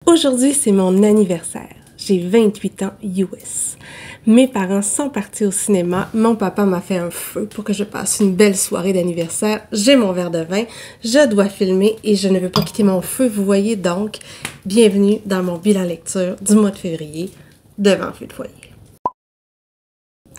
Aujourd'hui, c'est mon anniversaire. J'ai 28 ans US. Mes parents sont partis au cinéma. Mon papa m'a fait un feu pour que je passe une belle soirée d'anniversaire. J'ai mon verre de vin. Je dois filmer et je ne veux pas quitter mon feu. Vous voyez donc, bienvenue dans mon bilan lecture du mois de février devant Feu de foyer.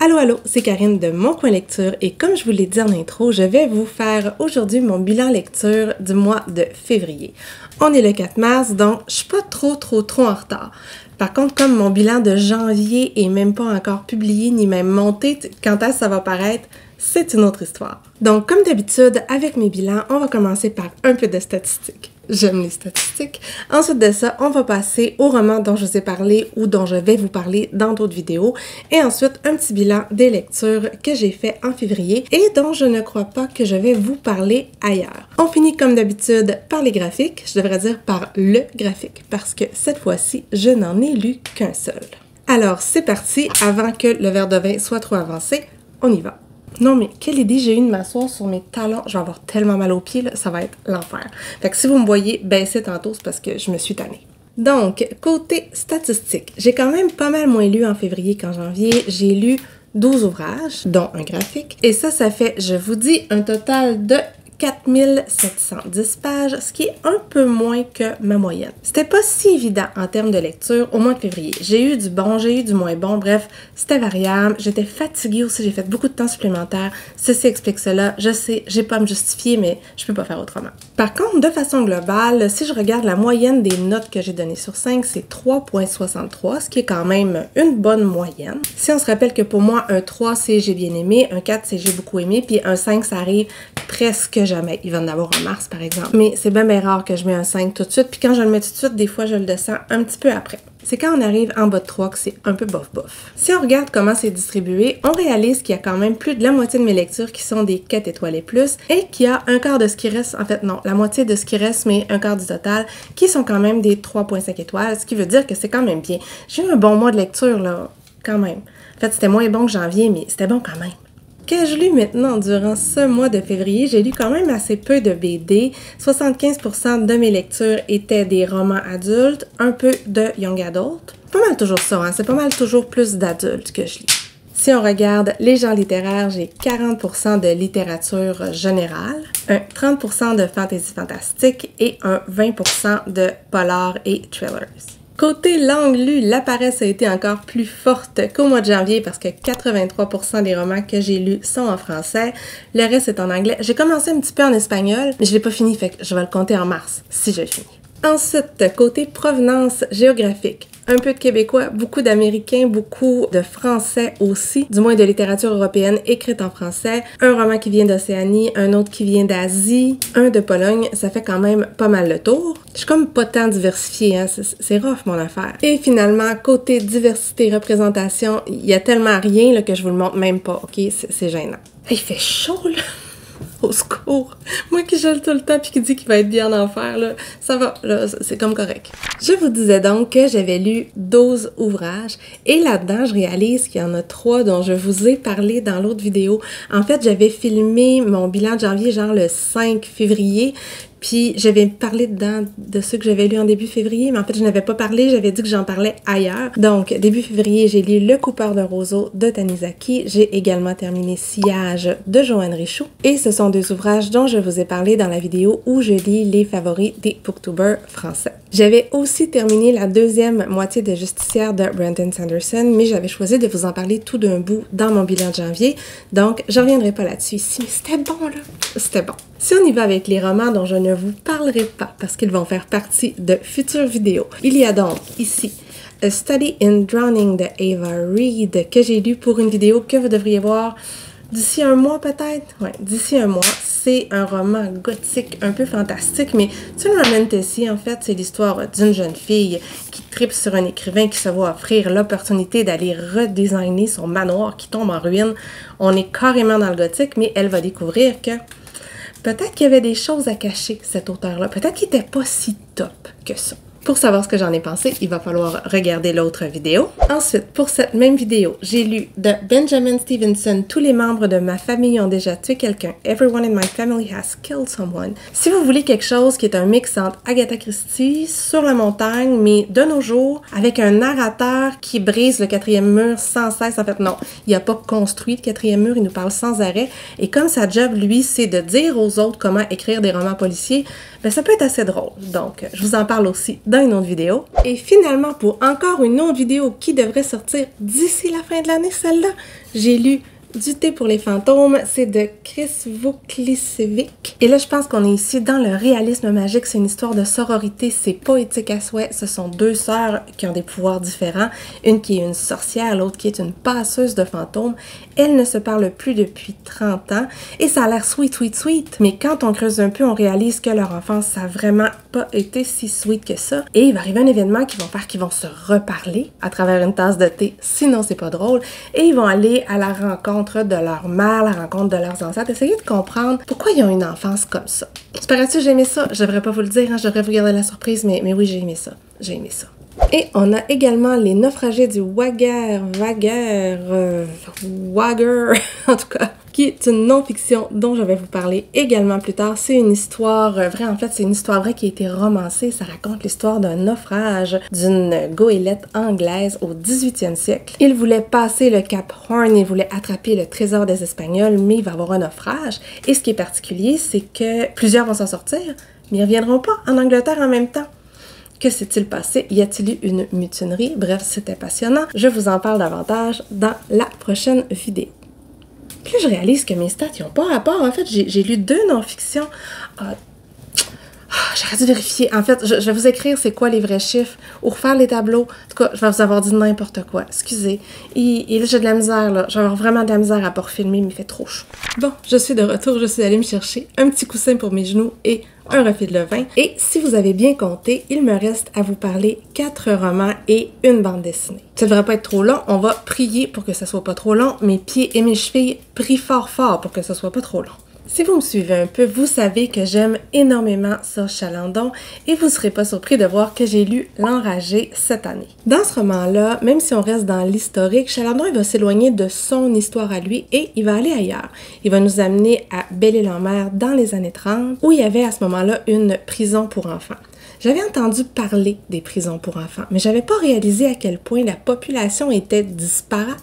Allô, allô, c'est Karine de Mon Coin Lecture et comme je vous l'ai dit en intro, je vais vous faire aujourd'hui mon bilan lecture du mois de février. On est le 4 mars, donc je suis pas trop en retard. Par contre, comme mon bilan de janvier est même pas encore publié ni même monté, quand est-ce que ça va paraître, c'est une autre histoire. Donc, comme d'habitude, avec mes bilans, on va commencer par un peu de statistiques. J'aime les statistiques. Ensuite de ça, on va passer au roman dont je vous ai parlé ou dont je vais vous parler dans d'autres vidéos. Et ensuite, un petit bilan des lectures que j'ai fait en février et dont je ne crois pas que je vais vous parler ailleurs. On finit comme d'habitude par les graphiques. Je devrais dire par le graphique parce que cette fois-ci, je n'en ai lu qu'un seul. Alors, c'est parti. Avant que le verre de vin soit trop avancé, on y va. Non, mais quelle idée j'ai eu de m'asseoir sur mes talons. Je vais avoir tellement mal aux pieds, là, ça va être l'enfer. Fait que si vous me voyez baisser tantôt, c'est parce que je me suis tannée. Donc, côté statistique, j'ai quand même pas mal moins lu en février qu'en janvier. J'ai lu 12 ouvrages, dont un graphique. Et ça fait, je vous dis, un total de 4710 pages, ce qui est un peu moins que ma moyenne. C'était pas si évident en termes de lecture au mois de février. J'ai eu du bon, j'ai eu du moins bon, bref, c'était variable. J'étais fatiguée aussi, j'ai fait beaucoup de temps supplémentaire. Ceci explique cela. Je sais, j'ai pas à me justifier, mais je peux pas faire autrement. Par contre, de façon globale, si je regarde la moyenne des notes que j'ai données sur 5, c'est 3,63, ce qui est quand même une bonne moyenne. Si on se rappelle que pour moi, un 3, c'est j'ai bien aimé, un 4, c'est j'ai beaucoup aimé, puis un 5, ça arrive presque jamais. Il va en avoir en mars, par exemple. Mais c'est bien rare que je mets un 5 tout de suite. Puis quand je le mets tout de suite, des fois, je le descends un petit peu après. C'est quand on arrive en bas de 3 que c'est un peu bof-bof. Si on regarde comment c'est distribué, on réalise qu'il y a quand même plus de la moitié de mes lectures qui sont des 4 étoiles et plus et qu'il y a un quart de ce qui reste, en fait non, la moitié de ce qui reste, mais un quart du total, qui sont quand même des 3,5 étoiles, ce qui veut dire que c'est quand même bien. J'ai eu un bon mois de lecture, là, quand même. En fait, c'était moins bon que janvier, mais c'était bon quand même. Qu'ai-je lu maintenant durant ce mois de février? J'ai lu quand même assez peu de BD. 75% de mes lectures étaient des romans adultes, un peu de young adult. Pas mal toujours ça, hein? C'est pas mal toujours plus d'adultes que je lis. Si on regarde les genres littéraires, j'ai 40% de littérature générale, un 30% de fantasy fantastique et un 20% de polar et thrillers. Côté langue lue, la paresse a été encore plus forte qu'au mois de janvier parce que 83% des romans que j'ai lus sont en français. Le reste est en anglais. J'ai commencé un petit peu en espagnol, mais je l'ai pas fini, fait que je vais le compter en mars, si je finis. Ensuite, côté provenance géographique. Un peu de québécois, beaucoup d'américains, beaucoup de français aussi, du moins de littérature européenne écrite en français, un roman qui vient d'Océanie, un autre qui vient d'Asie, un de Pologne, ça fait quand même pas mal le tour. Je suis comme pas tant diversifiée, hein? C'est rough mon affaire. Et finalement, côté diversité, représentation, il y a tellement rien là, que je vous le montre même pas, ok? C'est gênant. Il fait chaud là! Au secours! Moi qui gèle tout le temps puis qui dit qu'il va être bien en enfer, là, ça va, là, c'est comme correct. Je vous disais donc que j'avais lu 12 ouvrages et là-dedans, je réalise qu'il y en a 3 dont je vous ai parlé dans l'autre vidéo. En fait, j'avais filmé mon bilan de janvier genre le 5 février. Puis j'avais parlé dedans de ceux que j'avais lus en début février, mais en fait, je n'avais pas parlé, j'avais dit que j'en parlais ailleurs. Donc, début février, j'ai lu Le Coupeur de roseaux de Tanizaki. J'ai également terminé Sillage de Joanne Richoux. Et ce sont 2 ouvrages dont je vous ai parlé dans la vidéo où je lis les favoris des booktubers français. J'avais aussi terminé la deuxième moitié de Justicière de Brandon Sanderson, mais j'avais choisi de vous en parler tout d'un bout dans mon bilan de janvier. Donc, je reviendrai pas là-dessus ici, mais c'était bon, là! C'était bon. Si on y va avec les romans dont je ne vous parlerai pas parce qu'ils vont faire partie de futures vidéos, il y a donc ici A Study in Drowning de Ava Reed que j'ai lu pour une vidéo que vous devriez voir d'ici un mois peut-être. Ouais, d'ici un mois. C'est un roman gothique un peu fantastique, mais c'est une romantasy en fait. C'est l'histoire d'une jeune fille qui tripe sur un écrivain qui se voit offrir l'opportunité d'aller redesigner son manoir qui tombe en ruine. On est carrément dans le gothique, mais elle va découvrir que peut-être qu'il y avait des choses à cacher, cet auteur-là. Peut-être qu'il n'était pas si top que ça. Pour savoir ce que j'en ai pensé, il va falloir regarder l'autre vidéo. Ensuite, pour cette même vidéo, j'ai lu de Benjamin Stevenson, tous les membres de ma famille ont déjà tué quelqu'un. Everyone in my family has killed someone. Si vous voulez quelque chose qui est un mix entre Agatha Christie, Sur la montagne, mais de nos jours, avec un narrateur qui brise le quatrième mur sans cesse. En fait, non, il n'a pas construit le quatrième mur, il nous parle sans arrêt. Et comme sa job, lui, c'est de dire aux autres comment écrire des romans policiers, ben ça peut être assez drôle. Donc, je vous en parle aussi dans une autre vidéo. Et finalement, pour encore une autre vidéo qui devrait sortir d'ici la fin de l'année, celle-là, j'ai lu Du thé pour les fantômes, c'est de Chris Vuklicevic. Et là, je pense qu'on est ici dans le réalisme magique. C'est une histoire de sororité, c'est poétique à souhait. Ce sont deux sœurs qui ont des pouvoirs différents. Une qui est une sorcière, l'autre qui est une passeuse de fantômes. Elles ne se parlent plus depuis 30 ans et ça a l'air sweet, sweet, sweet. Mais quand on creuse un peu, on réalise que leur enfance, ça a vraiment pas été si sweet que ça. Et il va arriver un événement qui vont faire qu'ils vont se reparler à travers une tasse de thé, sinon c'est pas drôle. Et ils vont aller à la rencontre de leur mère, la rencontre de leurs ancêtres, essayer de comprendre pourquoi ils ont une enfance comme ça. Tu paraît-tu que j'ai aimé ça? Je devrais pas vous le dire, hein, je devrais vous garder la surprise, mais oui, j'ai aimé ça. J'ai aimé ça. Et on a également Les naufragés du Wager, en tout cas, qui est une non-fiction dont je vais vous parler également plus tard. C'est une histoire vraie, en fait, c'est une histoire vraie qui a été romancée. Ça raconte l'histoire d'un naufrage d'une goélette anglaise au 18e siècle. Il voulait passer le Cap Horn, il voulait attraper le trésor des Espagnols, mais il va avoir un naufrage. Et ce qui est particulier, c'est que plusieurs vont s'en sortir, mais ils ne reviendront pas en Angleterre en même temps. Que s'est-il passé? Y a-t-il eu une mutinerie? Bref, c'était passionnant. Je vous en parle davantage dans la prochaine vidéo. Puis là, je réalise que mes stats, ils n'ont pas rapport. En fait, j'ai lu 2 non-fictions. J'aurais dû vérifier. En fait, je vais vous écrire c'est quoi les vrais chiffres ou refaire les tableaux. En tout cas, je vais vous avoir dit n'importe quoi. Excusez. Et là, j'ai de la misère, là. Je vais avoir vraiment de la misère à pas refilmer, mais il fait trop chaud. Bon, je suis de retour. Je suis allée me chercher un petit coussin pour mes genoux et un refil de vin. Et si vous avez bien compté, il me reste à vous parler 4 romans et une bande dessinée. Ça devrait pas être trop long. On va prier pour que ça soit pas trop long. Mes pieds et mes chevilles prient fort fort pour que ça soit pas trop long. Si vous me suivez un peu, vous savez que j'aime énormément Serge Chalandon et vous ne serez pas surpris de voir que j'ai lu L'Enragé cette année. Dans ce roman-là, même si on reste dans l'historique, Chalandon il va s'éloigner de son histoire à lui et il va aller ailleurs. Il va nous amener à Belle-Île-en-Mer dans les années 30 où il y avait à ce moment-là une prison pour enfants. J'avais entendu parler des prisons pour enfants, mais j'avais pas réalisé à quel point la population était disparate.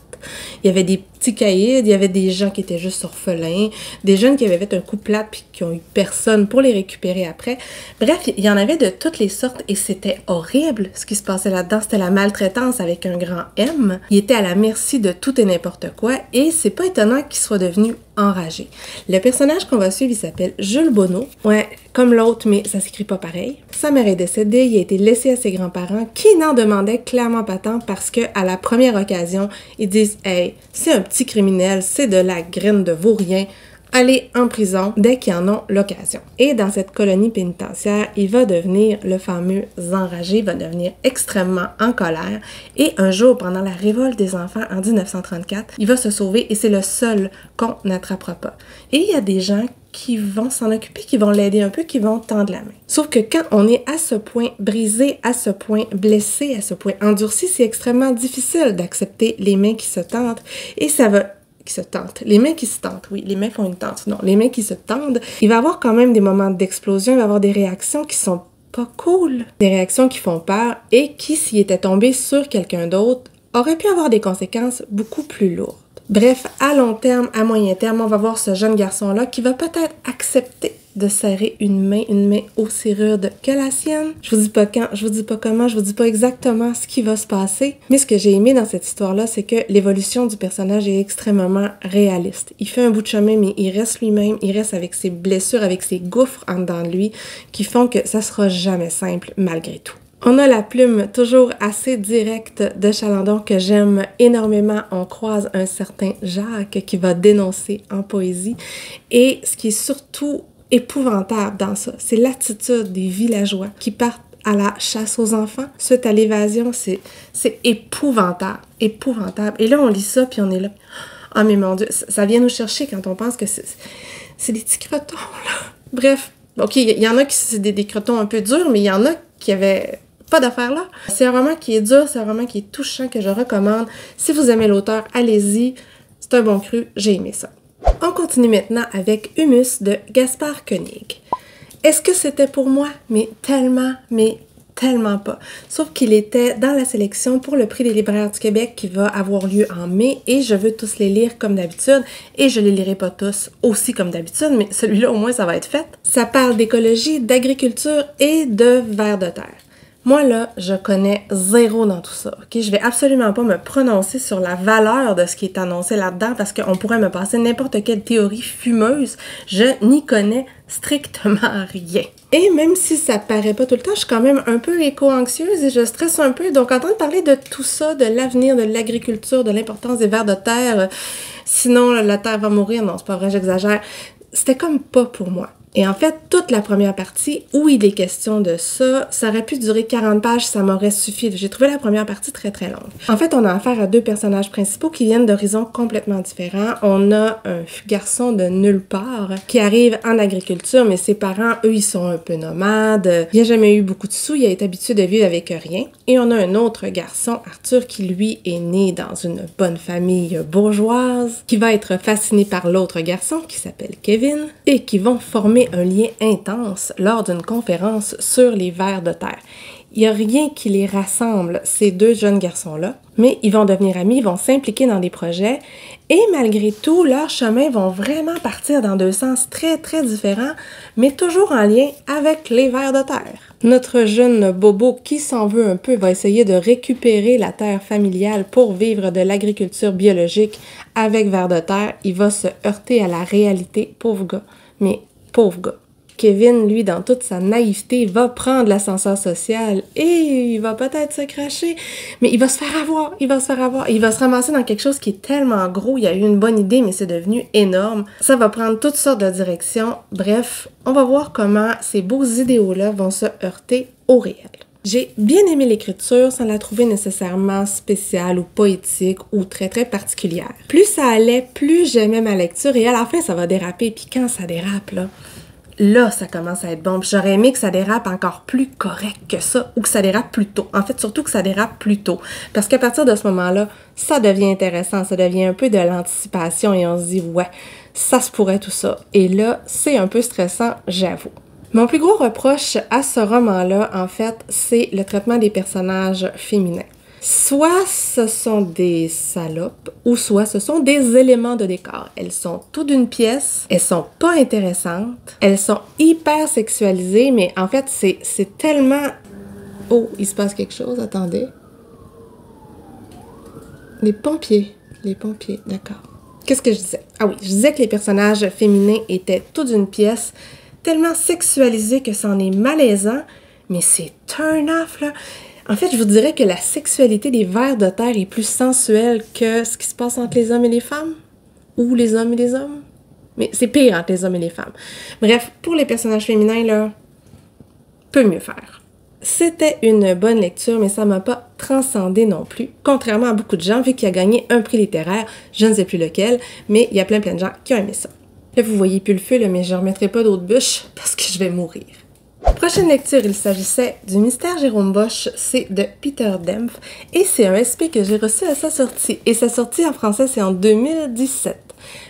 Il y avait des petits caïds, il y avait des gens qui étaient juste orphelins, des jeunes qui avaient fait un coup plate puis qui ont eu personne pour les récupérer après. Bref, il y en avait de toutes les sortes et c'était horrible ce qui se passait là-dedans. C'était la maltraitance avec un grand M. Il était à la merci de tout et n'importe quoi et c'est pas étonnant qu'il soit devenu enragé. Le personnage qu'on va suivre, il s'appelle Jules Bonneau. Ouais, comme l'autre, mais ça s'écrit pas pareil. Sa mère est décédée, il a été laissé à ses grands-parents qui n'en demandaient clairement pas tant parce que à la première occasion, ils disent « Hey, c'est un petit criminel, c'est de la graine de vaurien. » Aller en prison dès qu'ils en ont l'occasion. Et dans cette colonie pénitentiaire, il va devenir le fameux enragé, il va devenir extrêmement en colère. Et un jour, pendant la révolte des enfants en 1934, il va se sauver et c'est le seul qu'on n'attrapera pas. Et il y a des gens qui vont s'en occuper, qui vont l'aider un peu, qui vont tendre la main. Sauf que quand on est à ce point brisé, à ce point blessé, à ce point endurci, c'est extrêmement difficile d'accepter les mains qui se tendent et ça va qui se tentent. Les mains qui se tentent, oui, les mains font une tente. Non, les mains qui se tendent. Il va y avoir quand même des moments d'explosion, il va y avoir des réactions qui sont pas cool, des réactions qui font peur et qui, s'il était tombé sur quelqu'un d'autre, auraient pu avoir des conséquences beaucoup plus lourdes. Bref, à long terme, à moyen terme, on va voir ce jeune garçon-là qui va peut-être accepter de serrer une main aussi rude que la sienne. Je vous dis pas quand, je vous dis pas comment, je vous dis pas exactement ce qui va se passer. Mais ce que j'ai aimé dans cette histoire-là, c'est que l'évolution du personnage est extrêmement réaliste. Il fait un bout de chemin, mais il reste lui-même, il reste avec ses blessures, avec ses gouffres en dedans de lui, qui font que ça sera jamais simple malgré tout. On a la plume toujours assez directe de Chalandon que j'aime énormément. On croise un certain Jacques qui va dénoncer en poésie. Et ce qui est surtout épouvantable dans ça, c'est l'attitude des villageois qui partent à la chasse aux enfants suite à l'évasion. C'est épouvantable, épouvantable. Et là, on lit ça, puis on est là. Ah, mais mon Dieu, ça vient nous chercher quand on pense que c'est des petits crotons, là. Bref, OK, il y en a qui c'est des crotons un peu durs, mais il y en a qui avaient pas d'affaire là. C'est un roman qui est dur, c'est un roman qui est touchant, que je recommande. Si vous aimez l'auteur, allez-y. C'est un bon cru, j'ai aimé ça. On continue maintenant avec Humus de Gaspard Koenig. Est-ce que c'était pour moi? Mais tellement pas. Sauf qu'il était dans la sélection pour le prix des libraires du Québec qui va avoir lieu en mai et je veux tous les lire comme d'habitude et je les lirai pas tous aussi comme d'habitude, mais celui-là au moins ça va être fait. Ça parle d'écologie, d'agriculture et de vers de terre. Moi, là, je connais zéro dans tout ça, ok? Je vais absolument pas me prononcer sur la valeur de ce qui est annoncé là-dedans parce qu'on pourrait me passer n'importe quelle théorie fumeuse. Je n'y connais strictement rien. Et même si ça paraît pas tout le temps, je suis quand même un peu éco-anxieuse et je stresse un peu. Donc, en train de parler de tout ça, de l'avenir de l'agriculture, de l'importance des vers de terre, sinon la terre va mourir, non, c'est pas vrai, j'exagère. C'était comme pas pour moi. Et en fait, toute la première partie où il est question de ça, ça aurait pu durer 40 pages, ça m'aurait suffi. J'ai trouvé la première partie très très longue. En fait, on a affaire à deux personnages principaux qui viennent d'horizons complètement différents. On a un garçon de nulle part qui arrive en agriculture, mais ses parents, eux, ils sont un peu nomades. Il n'a jamais eu beaucoup de sous, il a été habitué de vivre avec rien. Et on a un autre garçon, Arthur, qui lui est né dans une bonne famille bourgeoise, qui va être fasciné par l'autre garçon qui s'appelle Kevin et qui vont former un lien intense lors d'une conférence sur les vers de terre. Il n'y a rien qui les rassemble, ces deux jeunes garçons-là, mais ils vont devenir amis, ils vont s'impliquer dans des projets et malgré tout, leurs chemins vont vraiment partir dans deux sens très très différents, mais toujours en lien avec les vers de terre. Notre jeune Bobo, qui s'en veut un peu, va essayer de récupérer la terre familiale pour vivre de l'agriculture biologique avec vers de terre. Il va se heurter à la réalité, pauvre gars, mais pauvre gars. Kevin, lui, dans toute sa naïveté, va prendre l'ascenseur social et il va peut-être se cracher, mais il va se faire avoir, il va se ramasser dans quelque chose qui est tellement gros, il a eu une bonne idée, mais c'est devenu énorme. Ça va prendre toutes sortes de directions. Bref, on va voir comment ces beaux idéaux-là vont se heurter au réel. J'ai bien aimé l'écriture sans la trouver nécessairement spéciale ou poétique ou très très particulière. Plus ça allait, plus j'aimais ma lecture et à la fin ça va déraper. Puis quand ça dérape là ça commence à être bon. Puis j'aurais aimé que ça dérape encore plus correct que ça ou que ça dérape plus tôt. En fait, surtout que ça dérape plus tôt. Parce qu'à partir de ce moment-là, ça devient intéressant, ça devient un peu de l'anticipation et on se dit ouais, ça se pourrait tout ça. Et là, c'est un peu stressant, j'avoue. Mon plus gros reproche à ce roman-là, en fait, c'est le traitement des personnages féminins. Soit ce sont des salopes, ou soit ce sont des éléments de décor. Elles sont toutes d'une pièce, elles sont pas intéressantes, elles sont hyper sexualisées, mais en fait, c'est tellement... Oh, il se passe quelque chose, attendez. Les pompiers, d'accord. Qu'est-ce que je disais? Ah oui, je disais que les personnages féminins étaient tous d'une pièce, tellement sexualisé que c'en est malaisant, mais c'est turn off, là. En fait, je vous dirais que la sexualité des vers de terre est plus sensuelle que ce qui se passe entre les hommes et les femmes, ou les hommes et les hommes. Mais c'est pire entre les hommes et les femmes. Bref, pour les personnages féminins, là, peut mieux faire. C'était une bonne lecture, mais ça m'a pas transcendé non plus, contrairement à beaucoup de gens, vu qu'il a gagné un prix littéraire, je ne sais plus lequel, mais il y a plein de gens qui ont aimé ça. Là, vous voyez plus le feu, là, mais je ne remettrai pas d'autres bûches parce que je vais mourir. Prochaine lecture, il s'agissait du Mystère Jérôme Bosch, c'est de Peter Dempf, et c'est un SP que j'ai reçu à sa sortie. Et sa sortie en français, c'est en 2017.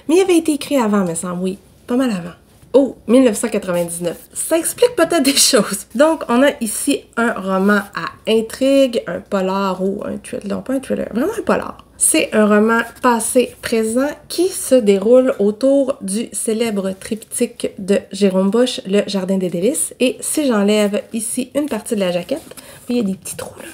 Mais il avait été écrit avant, me semble, oui, pas mal avant. Oh, 1999. Ça explique peut-être des choses. Donc, on a ici un roman à intrigue, un polar ou un thriller. Non, pas un thriller, vraiment un polar. C'est un roman passé-présent qui se déroule autour du célèbre triptyque de Jérôme Bosch, Le Jardin des délices. Et si j'enlève ici une partie de la jaquette, il y a des petits trous là.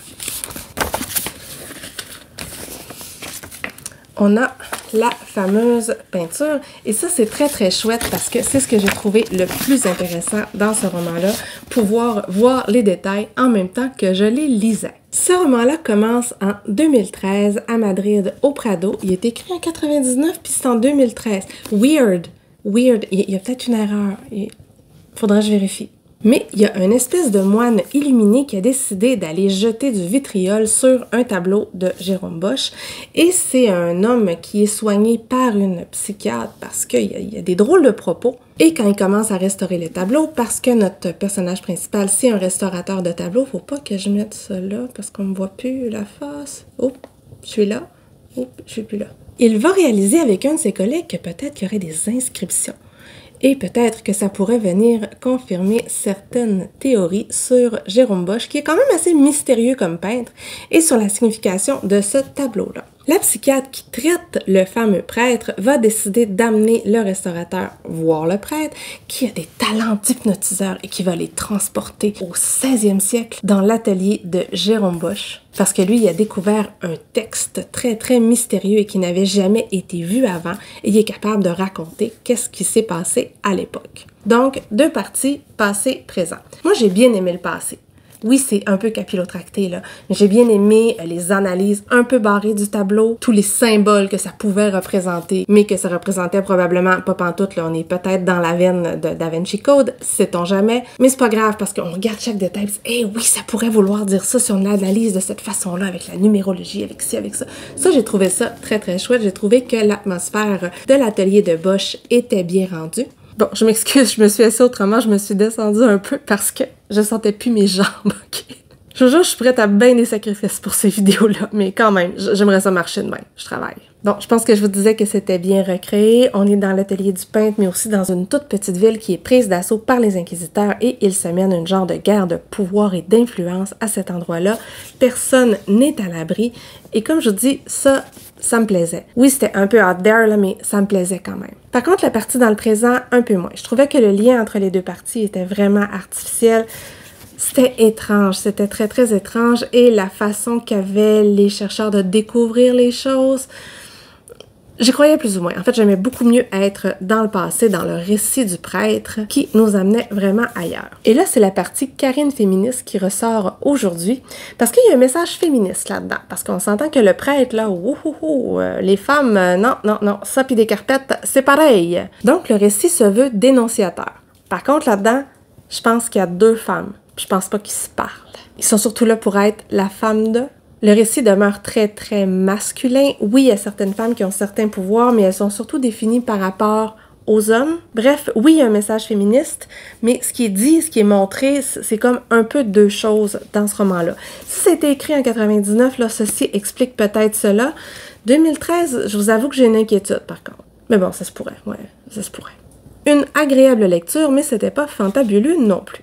On a la fameuse peinture. Et ça, c'est très, très chouette parce que c'est ce que j'ai trouvé le plus intéressant dans ce roman-là, pouvoir voir les détails en même temps que je les lisais. Ce roman-là commence en 2013 à Madrid, au Prado. Il est écrit en 99, puis c'est en 2013. Weird. Il y a peut-être une erreur. Faudrait que je vérifie. Mais il y a une espèce de moine illuminé qui a décidé d'aller jeter du vitriol sur un tableau de Jérôme Bosch. Et c'est un homme qui est soigné par une psychiatre parce qu'il y a des drôles de propos. Et quand il commence à restaurer les tableaux, parce que notre personnage principal, c'est un restaurateur de tableaux, faut pas que je mette ça là parce qu'on me voit plus la face. Oups, je suis là. Oups, je suis plus là. Il va réaliser avec un de ses collègues que peut-être qu'il y aurait des inscriptions. Et peut-être que ça pourrait venir confirmer certaines théories sur Jérôme Bosch, qui est quand même assez mystérieux comme peintre, et sur la signification de ce tableau-là. La psychiatre qui traite le fameux prêtre va décider d'amener le restaurateur voir le prêtre, qui a des talents d'hypnotiseur et qui va les transporter au 16e siècle dans l'atelier de Jérôme Bosch. Parce que lui, il a découvert un texte très, très mystérieux et qui n'avait jamais été vu avant, et il est capable de raconter qu'est-ce qui s'est passé à l'époque. Donc, deux parties, passé, présent. Moi, j'ai bien aimé le passé. Oui, c'est un peu capillotracté, là, mais j'ai bien aimé les analyses un peu barrées du tableau, tous les symboles que ça pouvait représenter, mais que ça représentait probablement pas pantoute, là, on est peut-être dans la veine de Da Vinci Code, sait-on jamais, mais c'est pas grave parce qu'on regarde chaque détail, et oui, ça pourrait vouloir dire ça si on l'analyse de cette façon-là, avec la numérologie, avec ci, avec ça. Ça, j'ai trouvé ça très, très chouette, j'ai trouvé que l'atmosphère de l'atelier de Bosch était bien rendue. Bon, je m'excuse, je me suis assise autrement, je me suis descendue un peu parce que je sentais plus mes jambes, ok? Je vous jure, je suis prête à bien des sacrifices pour ces vidéos-là, mais quand même, j'aimerais ça marcher de même, je travaille. Bon, je pense que je vous disais que c'était bien recréé, on est dans l'atelier du peintre, mais aussi dans une toute petite ville qui est prise d'assaut par les inquisiteurs et il se mène une genre de guerre de pouvoir et d'influence à cet endroit-là. Personne n'est à l'abri et comme je vous dis, ça me plaisait. Oui, c'était un peu out there, là, mais ça me plaisait quand même. Par contre, la partie dans le présent, un peu moins. Je trouvais que le lien entre les deux parties était vraiment artificiel. C'était étrange, c'était très, très étrange. Et la façon qu'avaient les chercheurs de découvrir les choses, j'y croyais plus ou moins. En fait, j'aimais beaucoup mieux être dans le passé, dans le récit du prêtre, qui nous amenait vraiment ailleurs. Et là, c'est la partie Karine féministe qui ressort aujourd'hui, parce qu'il y a un message féministe là-dedans. Parce qu'on s'entend que le prêtre, là, les femmes, non, ça pis des carpettes, c'est pareil. Donc, le récit se veut dénonciateur. Par contre, là-dedans, je pense qu'il y a deux femmes. Puis je pense pas qu'ils se parlent. Ils sont surtout là pour être la femme de. Le récit demeure très, très masculin. Oui, il y a certaines femmes qui ont certains pouvoirs, mais elles sont surtout définies par rapport aux hommes. Bref, oui, il y a un message féministe, mais ce qui est dit, ce qui est montré, c'est comme un peu deux choses dans ce roman-là. Si c'était écrit en 99, là, ceci explique peut-être cela. 2013, je vous avoue que j'ai une inquiétude, par contre. Mais bon, ça se pourrait, ouais, ça se pourrait. Une agréable lecture, mais c'était pas fantabuleux non plus.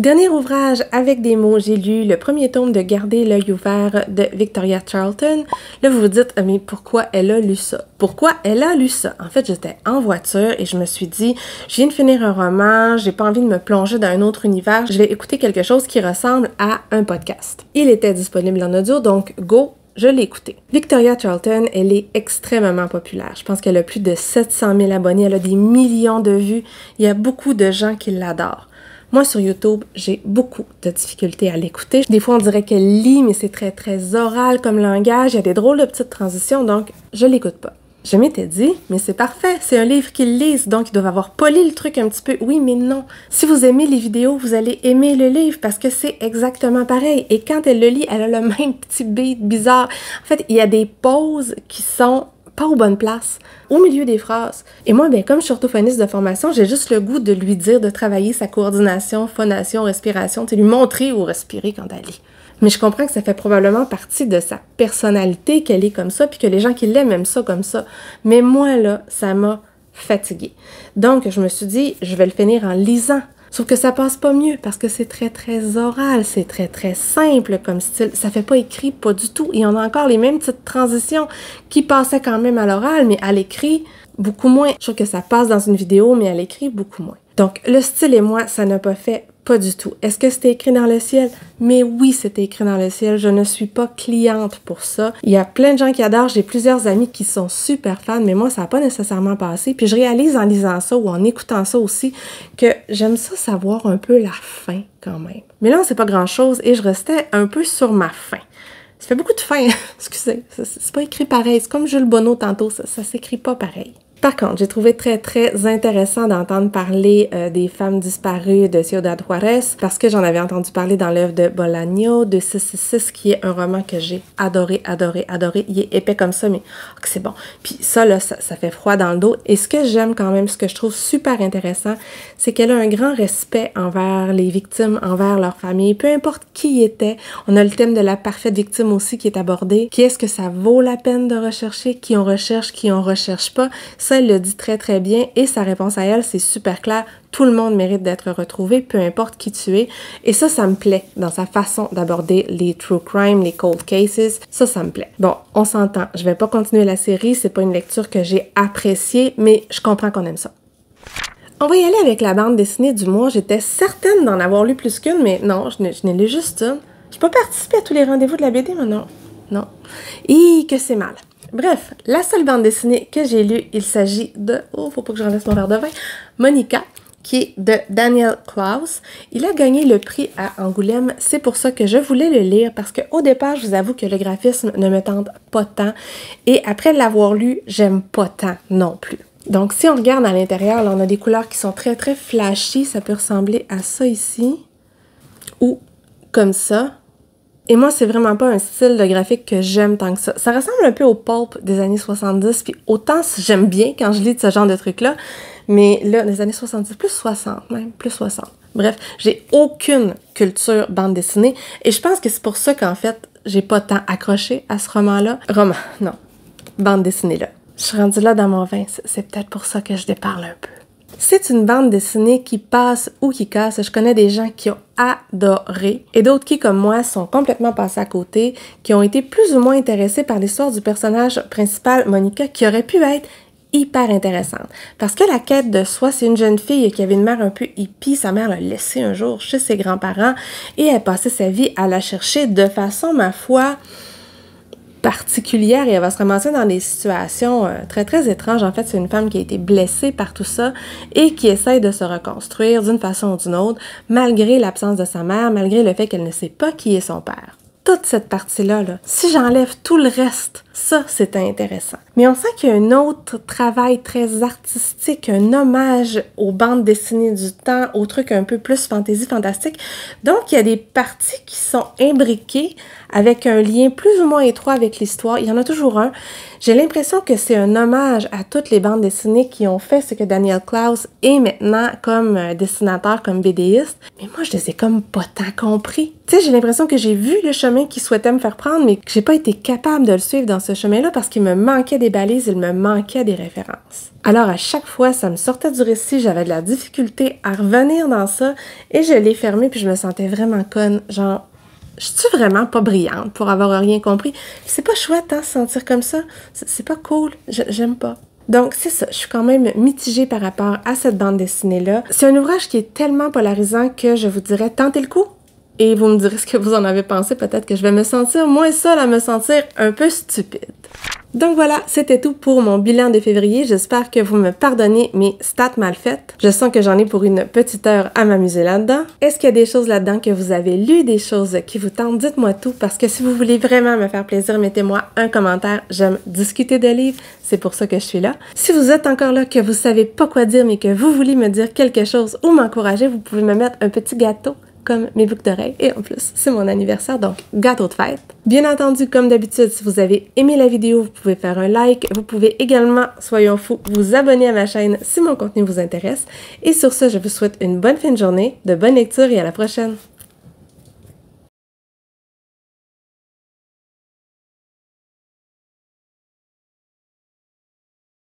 Dernier ouvrage avec des mots, j'ai lu le premier tome de Garder l'œil ouvert de Victoria Charlton. Là, vous vous dites, mais pourquoi elle a lu ça? Pourquoi elle a lu ça? En fait, j'étais en voiture et je me suis dit, je viens de finir un roman, j'ai pas envie de me plonger dans un autre univers, je vais écouter quelque chose qui ressemble à un podcast. Il était disponible en audio, donc go! Je l'ai écouté. Victoria Charlton, elle est extrêmement populaire. Je pense qu'elle a plus de 700 000 abonnés, elle a des millions de vues. Il y a beaucoup de gens qui l'adorent. Moi, sur YouTube, j'ai beaucoup de difficultés à l'écouter. Des fois, on dirait qu'elle lit, mais c'est très, très oral comme langage. Il y a des drôles de petites transitions, donc je l'écoute pas. Je m'étais dit, mais c'est parfait, c'est un livre qu'ils lisent, donc ils doivent avoir poli le truc un petit peu. Oui, mais non. Si vous aimez les vidéos, vous allez aimer le livre parce que c'est exactement pareil. Et quand elle le lit, elle a le même petit beat bizarre. En fait, il y a des pauses qui sont pas aux bonnes places, au milieu des phrases. Et moi, bien, comme je suis orthophoniste de formation, j'ai juste le goût de lui dire de travailler sa coordination, phonation, respiration, lui montrer où respirer quand elle lit. Mais je comprends que ça fait probablement partie de sa personnalité qu'elle est comme ça, puis que les gens qui l'aiment aiment ça comme ça. Mais moi, là, ça m'a fatiguée. Donc, je me suis dit, je vais le finir en lisant. Sauf que ça passe pas mieux parce que c'est très, très oral, c'est très, très simple comme style. Ça fait pas écrit, pas du tout. Et on a encore les mêmes petites transitions qui passaient quand même à l'oral, mais à l'écrit, beaucoup moins. Je trouve que ça passe dans une vidéo, mais à l'écrit, beaucoup moins. Donc, le style et moi, ça n'a pas fait pas du tout. Est-ce que c'était écrit dans le ciel? Mais oui, c'était écrit dans le ciel. Je ne suis pas cliente pour ça. Il y a plein de gens qui adorent. J'ai plusieurs amis qui sont super fans, mais moi, ça n'a pas nécessairement passé. Puis je réalise en lisant ça ou en écoutant ça aussi que j'aime ça savoir un peu la fin quand même. Mais là, c'est pas grand-chose et je restais un peu sur ma fin. Ça fait beaucoup de fin, excusez. C'est pas écrit pareil. C'est comme Jules Bonneau tantôt, ça s'écrit pas pareil. Par contre, j'ai trouvé très intéressant d'entendre parler des femmes disparues de Ciudad Juárez parce que j'en avais entendu parler dans l'œuvre de Bolaño de 666 qui est un roman que j'ai adoré. Il est épais comme ça, mais c'est bon. Puis ça, là, ça fait froid dans le dos. Et ce que j'aime quand même, ce que je trouve super intéressant, c'est qu'elle a un grand respect envers les victimes, envers leur famille, peu importe qui était. On a le thème de la parfaite victime aussi qui est abordé. Qui est-ce que ça vaut la peine de rechercher? Qui on recherche pas? Ça, elle le dit très bien et sa réponse à elle, c'est super clair. Tout le monde mérite d'être retrouvé, peu importe qui tu es. Et ça me plaît dans sa façon d'aborder les true crime, les cold cases. Ça me plaît. Bon, on s'entend. Je vais pas continuer la série. C'est pas une lecture que j'ai appréciée, mais je comprends qu'on aime ça. On va y aller avec la bande dessinée du mois. J'étais certaine d'en avoir lu plus qu'une, mais non, je n'ai lu juste une. J'ai pas participé à tous les rendez-vous de la BD, mais non. Et que c'est mal. Bref, la seule bande dessinée que j'ai lue, il s'agit de... Oh, faut pas que je renverse mon verre de vin. Monica, qui est de Daniel Clowes. Il a gagné le prix à Angoulême. C'est pour ça que je voulais le lire, parce qu'au départ, je vous avoue que le graphisme ne me tente pas tant. Et après l'avoir lu, j'aime pas tant non plus. Donc, si on regarde à l'intérieur, là, on a des couleurs qui sont très flashy. Ça peut ressembler à ça ici. Ou comme ça. Et moi, c'est vraiment pas un style de graphique que j'aime tant que ça. Ça ressemble un peu au pulp des années 70, puis autant j'aime bien quand je lis de ce genre de trucs-là, mais là, des années 70, plus 60 même, plus 60. Bref, j'ai aucune culture bande dessinée, et je pense que c'est pour ça qu'en fait, j'ai pas tant accroché à ce roman-là. Non, bande dessinée-là. Je suis rendue là dans mon vin, c'est peut-être pour ça que je déparle un peu. C'est une bande dessinée qui passe ou qui casse. Je connais des gens qui ont adoré et d'autres qui, comme moi, sont complètement passés à côté, qui ont été plus ou moins intéressés par l'histoire du personnage principal, Monica, qui aurait pu être hyper intéressante. Parce que la quête de soi, c'est une jeune fille qui avait une mère un peu hippie. Sa mère l'a laissée un jour chez ses grands-parents et elle passait sa vie à la chercher de façon, ma foi, particulière et elle va se ramasser dans des situations très étranges. En fait, c'est une femme qui a été blessée par tout ça et qui essaie de se reconstruire d'une façon ou d'une autre, malgré l'absence de sa mère, malgré le fait qu'elle ne sait pas qui est son père. Toute cette partie-là, si j'enlève tout le reste, ça, c'est intéressant. Mais on sent qu'il y a un autre travail très artistique, un hommage aux bandes dessinées du temps, aux trucs un peu plus fantasy, fantastique. Donc, il y a des parties qui sont imbriquées avec un lien plus ou moins étroit avec l'histoire. Il y en a toujours un. J'ai l'impression que c'est un hommage à toutes les bandes dessinées qui ont fait ce que Daniel Clowes est maintenant comme dessinateur, comme BDiste. Mais moi, je les ai comme pas tant compris. Tu sais, j'ai l'impression que j'ai vu le chemin qu'il souhaitait me faire prendre, mais que j'ai pas été capable de le suivre dans ce chemin-là parce qu'il me manquait des balises, il me manquait des références. Alors, à chaque fois, ça me sortait du récit, j'avais de la difficulté à revenir dans ça et je l'ai fermé puis je me sentais vraiment conne, genre... Je suis vraiment pas brillante pour avoir rien compris. C'est pas chouette, hein, se sentir comme ça. C'est pas cool. J'aime pas. Donc, c'est ça. Je suis quand même mitigée par rapport à cette bande dessinée-là. C'est un ouvrage qui est tellement polarisant que je vous dirais, tentez le coup. Et vous me direz ce que vous en avez pensé. Peut-être que je vais me sentir moins seule à me sentir un peu stupide. Donc voilà, c'était tout pour mon bilan de février. J'espère que vous me pardonnez mes stats mal faites. Je sens que j'en ai pour une petite heure à m'amuser là-dedans. Est-ce qu'il y a des choses là-dedans que vous avez lues, des choses qui vous tentent? Dites-moi tout, parce que si vous voulez vraiment me faire plaisir, mettez-moi un commentaire. J'aime discuter de livres, c'est pour ça que je suis là. Si vous êtes encore là, que vous savez pas quoi dire, mais que vous voulez me dire quelque chose ou m'encourager, vous pouvez me mettre un petit gâteau comme mes boucles d'oreilles. Et en plus, c'est mon anniversaire, donc gâteau de fête. Bien entendu, comme d'habitude, si vous avez aimé la vidéo, vous pouvez faire un like. Vous pouvez également, soyons fous, vous abonner à ma chaîne si mon contenu vous intéresse. Et sur ce, je vous souhaite une bonne fin de journée, de bonnes lectures et à la prochaine!